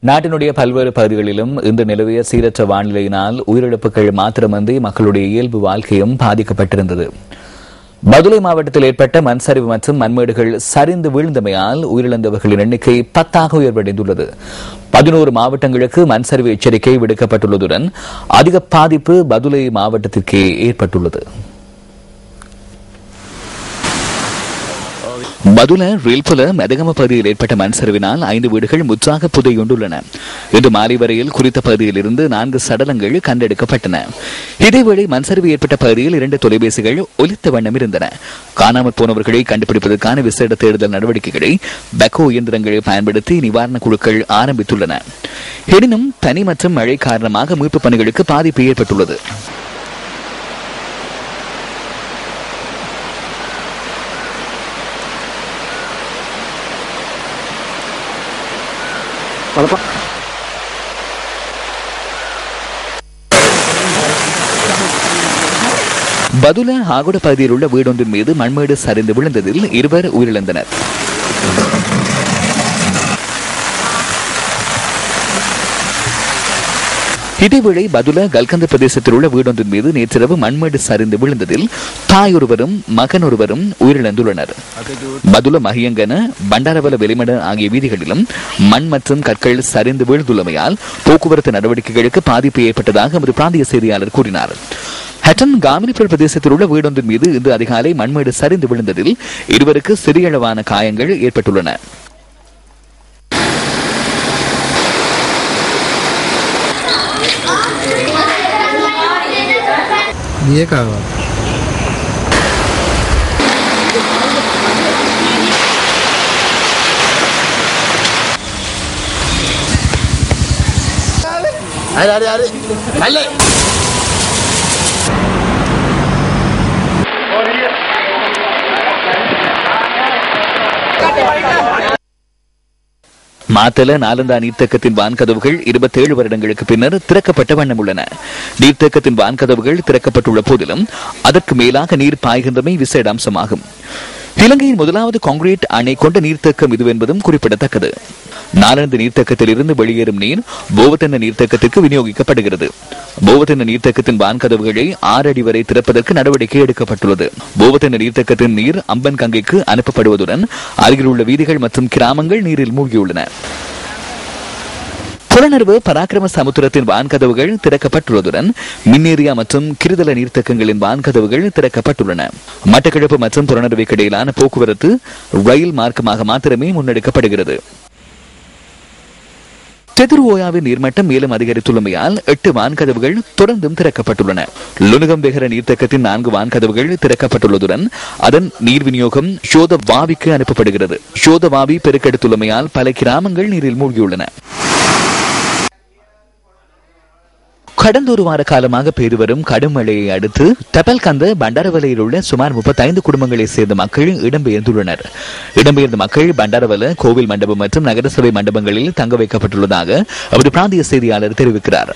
நாட்டினுடைய பல்வேறு பகுதிகளிலும் இன்று நிலவிய சீரற்ற வானிலையினால் உயிரிழப்புகள் மாத்திரமன்றி மக்களுடைய இயல்பு வாழ்க்கையும் பாதிக்கப்பட்டிருந்தது. பதுளை மாவட்டத்தில் ஏற்பட்ட மண் சரிவு மற்றும் மண்மேடுகள் சரிந்து வீழ்ந்தமையால் உயிரிழந்தவர்களின் எண்ணிக்கை 10 உயர்வடைந்துள்ளது. 11 மாவட்டங்களுக்கு மண் சரிவு எச்சரிக்கை விடுக்கப்பட்டுள்ளதுடன் அதிக பாதிப்பு பதுளை மாவட்டத்திற்கே ஏற்பட்டுள்ளது. பதுள ரீல்புல மெதகம பகுதியில் ஏற்பட்ட மண் சரிவினால் 5 வீடுகள் முற்றாக புதையுண்டுள்ளன. இன்று மாலை வரையில் குறித்த பகுதியில் இருந்து 4 சடலங்கள் கண்டெடுக்கப்பட்டன. இதேவேளை மண் சரிவு ஏற்பட்ட பகுதியில் 2 தொலைபேசிகள் ஒலித்த வண்ணம் இருந்தன. காணாமல் போனவர்களை கண்டுபிடிப்பதற்கான விசேட தேடுதல் நடவடிக்கைகளை பெக்கோ இயந்திரங்களை பயன்படுத்தி நிவாரண குழுக்கள் ஆரம்பித்துள்ளன. எனினும் பனி மற்றும் மழை காரணமாக மீட்பு பணிகளுக்கு பாதிப்பு ஏற்பட்டுள்ளது. பதுள ஆகுட பகுதியில் உள்ள வீடொன்றின் மீது மண்மேடு சரிந்து விழுந்ததில் 2 உயிரிழந்தனர். இதேவேளை பதுள கல்கந்த பிரதேசத்தில் உள்ள வீடொன்றின் மீது நேற்றிரவு மண்மேடு சரிந்து விழுந்ததில் தாயொருவரும் மகன் ஒருவரும் உயிரிழந்துள்ளனர். பதுள மகியங்கன பண்டாரவல வெளிமட ஆகிய வீதிகளிலும் மண் மற்றும் கற்கள் சரிந்து வீழ்ந்துள்ளமையால் போக்குவரத்து நடவடிக்கைகளுக்கு பாதிப்பு ஏற்பட்டதாக எமது பிராந்திய செய்தியாளர் கூறினார். ஹட்டன் காமினிபுர பிரதேசத்தில் உள்ள வீடொன்றின் மீது இன்று அதிகாலை மண்மேடு சரிந்து விழுந்ததில் 2 சிறிய அளவான காயங்கள் ஏற்பட்டுள்ளன. மாத்தல நாலந்தா நீர்த்தேக்கத்தின் வான்கதவுகள் 27 வருடங்களுக்கு பின்னர் திறக்கப்பட்ட வண்ணம் உள்ளன. நீர்த்தேக்கத்தின் வான்கதவுகள் திறக்கப்பட்டுள்ள போதிலும் அதற்கு மேலாக நீர் பாய்கின்றமை விசேட அம்சமாகும். இலங்கையின் முதலாவது கான்கிரீட் அணை கொண்ட நீர்த்தேக்கம் இது என்பதும் குறிப்பிடத்தக்கது. நாலந்து நீர்த்தேக்கத்தில் இருந்து வெளியேறும் நீர் போவத்தென்ன நீர்த்தேக்கத்திற்கு விநியோகிக்கப்படுகிறது. போவத்தென்ன நீர்த்தேக்கத்தின் வான்கதவுகளை 6 அடி வரை திறப்பதற்கு நடவடிக்கை எடுக்கப்பட்டுள்ளது. போவத்தென்ன நீர்த்தேக்கத்தின் நீர் அம்பன் கங்கைக்கு அனுப்பப்படுவதுடன் அருகில் உள்ள வீதிகள் மற்றும் கிராமங்கள் நீரில் மூழ்கியுள்ளன. புலனர்வு பராக்கிரம சமுத்திரத்தின் வான்கதவுகள் திறக்கப்பட்டுள்ளதுடன் மின்னேரியா மற்றும் கிருதல நீர்த்தேக்கங்களின் வான்கதவுகள் திறக்கப்பட்டுள்ளன. மட்டக்களப்பு மற்றும் புலனர்வுக்கு இடையிலான போக்குவரத்து ரயில் மார்க்கமாக மாத்திரமே முன்னெடுக்கப்படுகிறது. தெதுருவோயாவின் நீர்மட்டம் மேலும் அதிகரித்துள்ளமையால் 8 வான்கதவுகள் தொடர்ந்தும் திறக்கப்பட்டுள்ளன. லுனுகம் வெகர நீர்த்தேக்கத்தின் 4 வான்கதவுகள் திறக்கப்பட்டுள்ளதுடன் அதன் நீர் விநியோகம் ஷோதவாவிக்கு அனுப்பப்படுகிறது. ஷோதவாவி பெருக்கெடுத்துள்ளமையால் பல கிராமங்கள் நீரில் மூழ்கியுள்ளன. கடந்த ஒரு வார காலமாக பெய்து வரும் கடும் மழையை அடுத்து தபல்கந்த பண்டாரவலையில் உள்ள சுமார் 35 குடும்பங்களை சேர்ந்த மக்கள் இடம்பெயர்ந்துள்ளனர். இடம்பெயர்ந்த மக்கள் பண்டாரவல கோவில் மண்டபம் மற்றும் நகரசபை மண்டபங்களில் தங்க வைக்கப்பட்டுள்ளதாக அவரது பிராந்திய செய்தியாளர் தெரிவிக்கிறார்.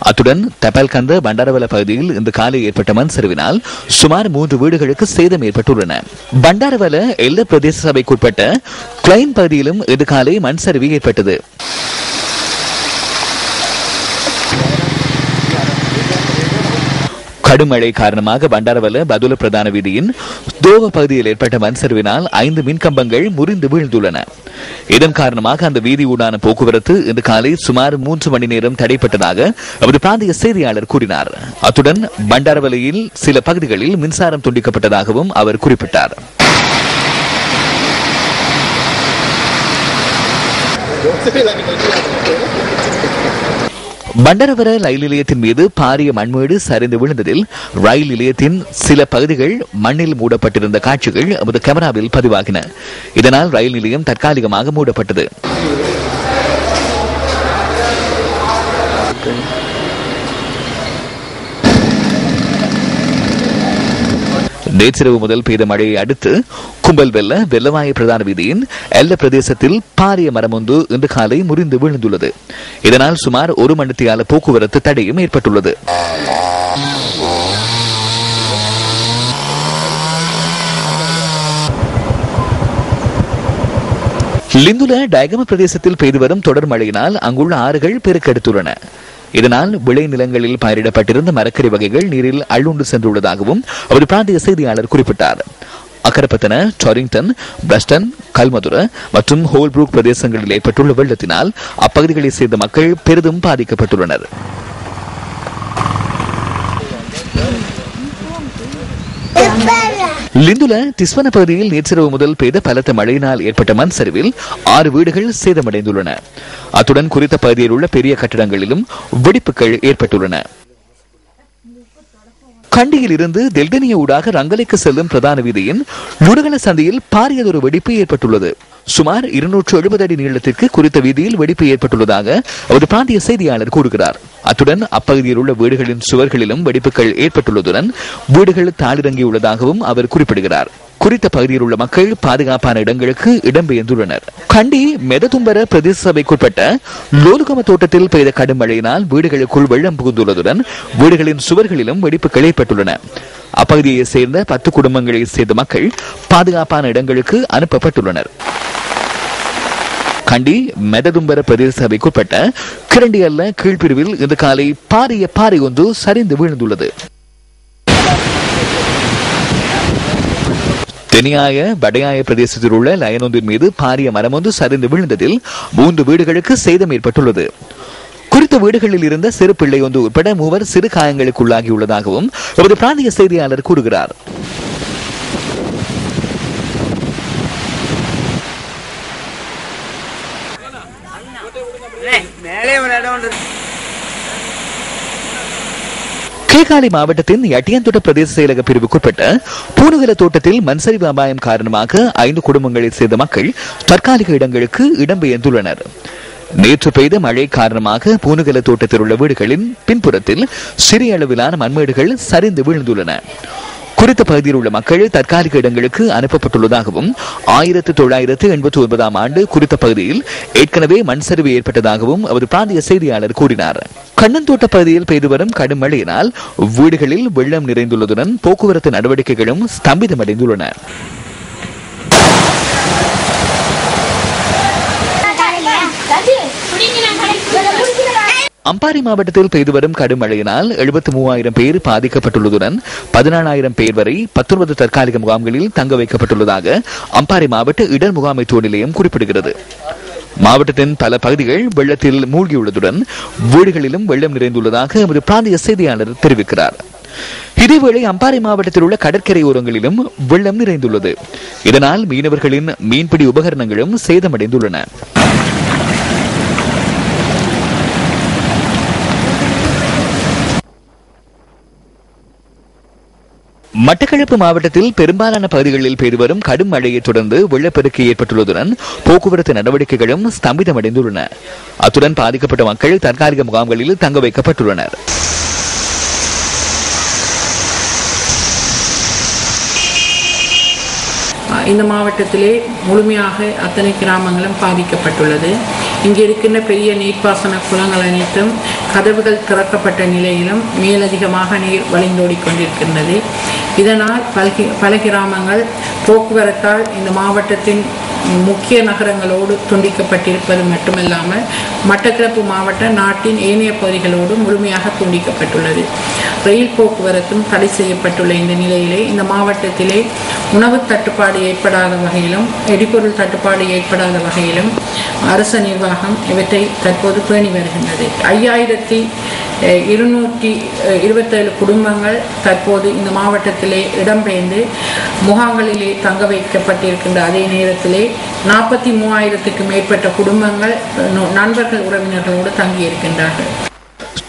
அத்துடன் தபல்கந்த பண்டாரவல பகுதியில் இன்று காலை ஏற்பட்ட மண் சரிவினால் சுமார் 3 வீடுகளுக்கு சேதம் ஏற்பட்டுள்ளன. பண்டாரவல எல்ல பிரதேச சபைக்குட்பட்ட கிளைன் பகுதியிலும் இன்று காலை மண் சரிவு ஏற்பட்டது. கடுமழை காரணமாக பண்டாரவல பதுள பிரதான வீதியின் தோவ பகுதியில் ஏற்பட்ட மண் சரிவினால் 5 மின்கம்பங்கள் முறிந்து வீழ்ந்துள்ளன. இதன் காரணமாக அந்த வீதி ஊடான போக்குவரத்து இன்று காலை சுமார் 3 மணி நேரம் தடைப்பட்டதாக அவரது பிராந்திய செய்தியாளர் கூறினார். அத்துடன் பண்டாரவலையில் சில பகுதிகளில் மின்சாரம் துண்டிக்கப்பட்டதாகவும் அவர் குறிப்பிட்டார். பண்டரவர ரயில் நிலையத்தின் மீது பாரிய மண்மேடு சரிந்து விழுந்ததில் ரயில் நிலையத்தின் சில பகுதிகள் மண்ணில் மூடப்பட்டிருந்த காட்சிகள் நமது கேமராவில் பதிவாகின. இதனால் ரயில் நிலையம் தற்காலிகமாக மூடப்பட்டது. நேற்றிரவு முதல் பெய்த மழையை அடுத்து கும்பல் வெல்ல வெள்ளவாய பிரதான வீதியின் எல்ல பிரதேசத்தில் பாரிய மரம் ஒன்று இன்று காலை முறிந்து விழுந்துள்ளது. இதனால் சுமார் 1 மணித்தியால போக்குவரத்து தடையும் ஏற்பட்டுள்ளது. லிந்துல டயகம பிரதேசத்தில் பெய்து வரும் தொடர் மழையினால் அங்குள்ள ஆறுகள் பெருக்கெடுத்துள்ளன. இதனால் விளை நிலங்களில் பயிரிடப்பட்டிருந்த மரக்கறி வகைகள் நீரில் அள்ளுண்டு சென்றுள்ளதாகவும் அவர் பிராந்திய செய்தியாளர் குறிப்பிட்டார். அக்கரப்பத்தன, டொரிங்டன், பிரஸ்டன், கல்மதுர மற்றும் ஹோல்ப்ரூக் பிரதேசங்களில் ஏற்பட்டுள்ள வெள்ளத்தினால் அப்பகுதிகளை சேர்ந்த மக்கள் பெரிதும் பாதிக்கப்பட்டுள்ளனர். லிந்துல திஸ்வன பகுதியில் நேற்றிரவு முதல் பெய்த பலத்த மழையினால் ஏற்பட்ட மண் சரிவில் 6 வீடுகள் சேதமடைந்துள்ளன. அத்துடன் குறித்த பகுதியில் உள்ள பெரிய கட்டிடங்களிலும் வெடிப்புகள் ஏற்பட்டுள்ளன. கண்டியில் இருந்து தெல்டனிய ஊடாக ரங்கலைக்கு செல்லும் பிரதான வீதியின் முருகன சந்தையில் பாரியதொரு வெடிப்பு ஏற்பட்டுள்ளது. சுமார் 270 அடி நீளத்திற்கு குறித்த வீதியில் வெடிப்பு ஏற்பட்டுள்ளதாக ஒரு பிராந்திய செய்தியாளர் கூறுகிறார். அத்துடன் அப்பகுதியில் உள்ள வீடுகளின் சுவர்களிலும் வெடிப்புகள் ஏற்பட்டுள்ளதுடன் வீடுகள் தாளிறங்கியுள்ளதாகவும் அவர் குறிப்பிடுகிறார். குறித்த பகுதியில் உள்ள மக்கள் பாதுகாப்பான இடங்களுக்கு இடம்பெயர்ந்துள்ளனர். கண்டி மெததும்பர பிரதேச சபைக்குட்பட்ட லோலுகம தோட்டத்தில் பெய்த கடும் மழையினால் வீடுகளுக்குள் வெள்ளம் புகுந்துள்ளதுடன் வீடுகளின் சுவர்களிலும் வெடிப்புகள் ஏற்பட்டுள்ளன. அப்பகுதியை சேர்ந்த 10 குடும்பங்களை சேர்ந்த மக்கள் பாதுகாப்பான இடங்களுக்கு அனுப்பப்பட்டுள்ளனர். கண்டி மெததும்பர பிரதேச சபைக்குட்பட்ட கிரண்டி அல்ல கீழ்பிரிவில் இன்று காலை பாறை ஒன்று சரிந்து வீழ்ந்துள்ளது. தெனியாய வடையாய பிரதேசத்தில் உள்ள லயனொன்றின் மீது பாரிய மரம் ஒன்று சரிந்து விழுந்ததில் 3 வீடுகளுக்கு சேதம் ஏற்பட்டுள்ளது. குறித்த வீடுகளில் இருந்த சிறு பிள்ளை ஒன்று உட்பட 3 சிறு காயங்களுக்கு உள்ளாகியுள்ளதாகவும் ஒரு பிராந்திய செய்தியாளர் கூறுகிறார். கேகாலை மாவட்டத்தின் யட்டியந்தோட்ட பிரதேச செயலக பிரிவுக்குட்பட்ட பூனுகல தோட்டத்தில் மண்சரிவு அபாயம் காரணமாக 5 குடும்பங்களைச் சேர்ந்த மக்கள் தற்காலிக இடங்களுக்கு இடம்பெயர்ந்துள்ளனர். நேற்று பெய்த மழை காரணமாக பூனுகல தோட்டத்தில் உள்ள வீடுகளின் பின்புறத்தில் சிறிய அளவிலான மண்மேடுகள் சரிந்து விழுந்துள்ளன. குறித்த பகுதியில் உள்ள மக்கள் தற்காலிக இடங்களுக்கு அனுப்பப்பட்டுள்ளதாகவும் 1989 ஆண்டு குறித்த பகுதியில் ஏற்கனவே மண் சரிவு ஏற்பட்டதாகவும் அவர் பிராந்திய செய்தியாளர் கூறினார். கண்ணந்தோட்ட பகுதியில் பெய்து வரும் கடும் மழையினால் வீடுகளில் வெள்ளம் நிறைந்துள்ளதுடன் போக்குவரத்து நடவடிக்கைகளும் ஸ்தம்பிதமடைந்துள்ளன. அம்பாறை மாவட்டத்தில் பெய்து வரும் கடும் மழையினால் 73,000 பேர் பாதிக்கப்பட்டுள்ளதுடன் 14,000 பேர் வரை 19 தற்காலிக முகாம்களில் தங்க வைக்கப்பட்டுள்ளதாக அம்பாறை மாவட்ட இடர் முகாமைத்துவ நிலையம் குறிப்பிடுகிறது. மாவட்டத்தின் பல பகுதிகள் வெள்ளத்தில் மூழ்கியுள்ளதுடன் வீடுகளிலும் வெள்ளம் நிறைந்துள்ளதாக எமது பிராந்திய செய்தியாளர் தெரிவிக்கிறார். இதேவேளை அம்பாறை மாவட்டத்தில் உள்ள கடற்கரை ஓரங்களிலும் வெள்ளம் நிறைந்துள்ளது. இதனால் மீனவர்களின் மீன்பிடி உபகரணங்களும் சேதமடைந்துள்ளன. மட்டக்களப்பு மாவட்டத்தில் பெரும்பாலான பகுதிகளில் பெய்து வரும் கடும் மழையை தொடர்ந்து வெள்ளப்பெருக்கு ஏற்பட்டுள்ளதுடன் போக்குவரத்து நடவடிக்கைகளும் ஸ்தம்பிதமடைந்துள்ளன. அத்துடன் பாதிக்கப்பட்ட மக்கள் தற்காலிக முகாம்களில் தங்க வைக்கப்பட்டுள்ளனர். இந்த மாவட்டத்திலே முழுமையாக அத்தனை கிராமங்களும் பாதிக்கப்பட்டுள்ளது. இங்கே இருக்கின்ற பெரிய நீர்ப்பாசன குளங்கள் அனைத்தும் கதவுகள் திறக்கப்பட்ட நிலையிலும் மேலதிகமாக நீர் வழிந்தோடிக் கொண்டிருக்கின்றது. இதனால் பல கிராமங்கள் போக்குவரத்தால் இந்த மாவட்டத்தின் முக்கிய நகரங்களோடு துண்டிக்கப்பட்டிருப்பது மட்டுமல்லாமல் மட்டக்களப்பு மாவட்ட நாட்டின் ஏனைய பகுதிகளோடு முழுமையாக துண்டிக்கப்பட்டுள்ளது. ரயில் போக்குவரத்தும் தடை செய்யப்பட்டுள்ள இந்த நிலையிலே இந்த மாவட்டத்திலே உணவு தட்டுப்பாடு ஏற்படாத வகையிலும் எரிபொருள் தட்டுப்பாடு ஏற்படாத வகையிலும் அரச நிர்வாகம் இவற்றை தற்போது பேணி வருகின்றது. 5227 குடும்பங்கள் தற்போது இந்த மாவட்டத்திலே இடம்பெயர்ந்து முகாம்களிலே தங்க வைக்கப்பட்டிருக்கின்ற அதே நேரத்திலே 43,000க்கு மேற்பட்ட குடும்பங்கள் நண்பர்கள் உறவினர்களோடு தங்கியிருக்கின்றார்கள்.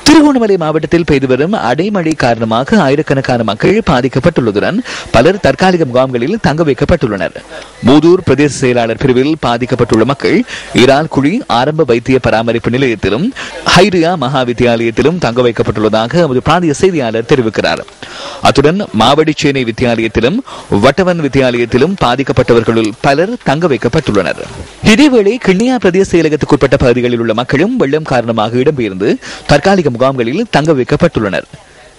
திருகோணமலை மாவட்டத்தில் பெய்து வரும் அடைமழை காரணமாக ஆயிரக்கணக்கான மக்கள் பாதிக்கப்பட்டுள்ளதுடன் பலர் தற்காலிக முகாம்களில் தங்க வைக்கப்பட்டுள்ளனர். மூதூர் பிரதேச செயலாளர் பிரிவில் பாதிக்கப்பட்டுள்ள மக்கள் இரால்குழி ஆரம்ப வைத்திய பராமரிப்பு நிலையத்திலும் ஹைரியா மகா வித்தியாலயத்திலும் தங்க வைக்கப்பட்டுள்ளதாக நமது பிராந்திய செய்தியாளர் தெரிவிக்கிறார். அத்துடன் மாவடிச்சேனை வித்தியாலயத்திலும் வட்டவன் வித்தியாலயத்திலும் பாதிக்கப்பட்டவர்களுள் பலர் தங்க வைக்கப்பட்டுள்ளனர். இதேவேளை கிண்ணியா பிரதேச செயலகத்துக்குட்பட்ட பகுதிகளில் உள்ள மக்களும் வெள்ளம் காரணமாக இடம்பெயர்ந்து தற்காலிக முகாம்களில் தங்க வைக்கப்பட்டுள்ளனர்.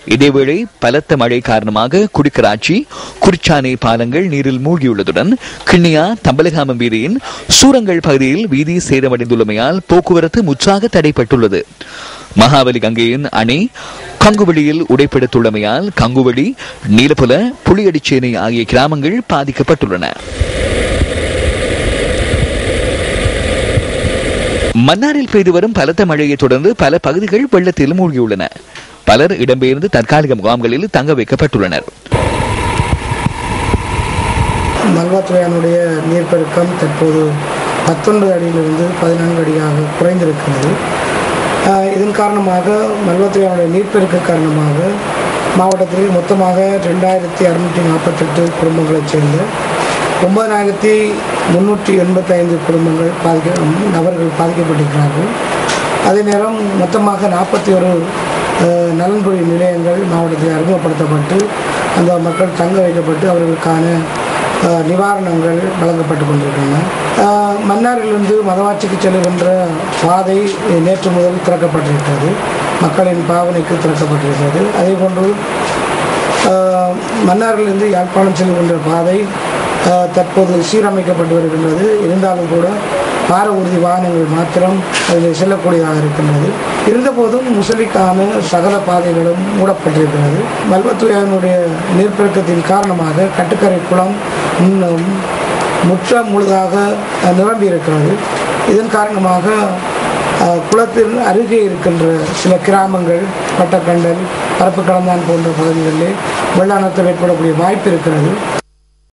இதேவேளை பலத்த மழை காரணமாக குடிக்கராட்சி குறிச்சானை பாலங்கள் நீரில் மூழ்கியுள்ளதுடன் கிண்ணியா தம்பலகாமம் வீதியின் சூரங்கள் பகுதியில் வீதி சேதமடைந்துள்ளமையால் போக்குவரத்து முற்றாக தடைப்பட்டுள்ளது. மகாவலி கங்கையின் அணை கங்குவெளியில் உடைப்பெடுத்துள்ளமையால் கங்குவெளி, நீலப்புல, புளியடிச்சேனை ஆகிய கிராமங்கள் பாதிக்கப்பட்டுள்ளன. மன்னாரில் பெய்து வரும் பலத்த மழையை தொடர்ந்து பல பகுதிகள் வெள்ளத்தில் மூழ்கியுள்ளன. பலர் இடம்பெயர்ந்து தற்காலிக முகாம்களில் தங்க வைக்கப்பட்டுள்ளனர். மல்வாத்துறையானுடைய நீர்ப்பெருக்கம் தற்போது 19 அடியிலிருந்து 14 அடியாக குறைந்திருக்கிறது. இதன் காரணமாக மல்வாத்துறையானுடைய நீர்ப்பெருக்க காரணமாக மாவட்டத்தில் மொத்தமாக 2648 குடும்பங்களைச் சேர்ந்த 9385 குடும்பங்கள் நபர்கள் பாதிக்கப்பட்டிருக்கிறார்கள். அதே நேரம் மொத்தமாக 41 நலன்புரி நிலையங்கள் மாவட்டத்தில் அறிமுகப்படுத்தப்பட்டு அந்த மக்கள் தங்க வைக்கப்பட்டு அவர்களுக்கான நிவாரணங்கள் வழங்கப்பட்டு கொண்டிருக்கின்றன. மன்னாரிலிருந்து மதவாச்சிக்கு செல்கின்ற பாதை நேற்று முதல் திறக்கப்பட்டிருக்கிறது. மக்களின் பாவனைக்கு திறக்கப்பட்டிருக்கிறது. அதே போன்று மன்னாரிலிருந்து யாழ்ப்பாணம் செல்கின்ற பாதை தற்போது சீரமைக்கப்பட்டு வருகின்றது. இருந்தாலும் கூட பார ஊர்தி வாகனங்கள் மாத்திரம் அதில் செல்லக்கூடியதாக இருக்கின்றது. இருந்தபோதும் முசலிக்கான சகல பாதைகளும் மூடப்பட்டிருக்கிறது. மல்வத்துறையினுடைய நீர்ப்பெருக்கத்தின் காரணமாக கட்டுக்கரை குளம் இன்னும் முழுதாக நிரம்பி இருக்கிறது. இதன் காரணமாக குளத்தின் அருகே இருக்கின்ற சில கிராமங்கள், பட்டக்கண்டல், பரப்பு கடந்தான் போன்ற பகுதிகளிலே வெள்ள அனர்த்தம் ஏற்படக்கூடிய வாய்ப்பு இருக்கிறது.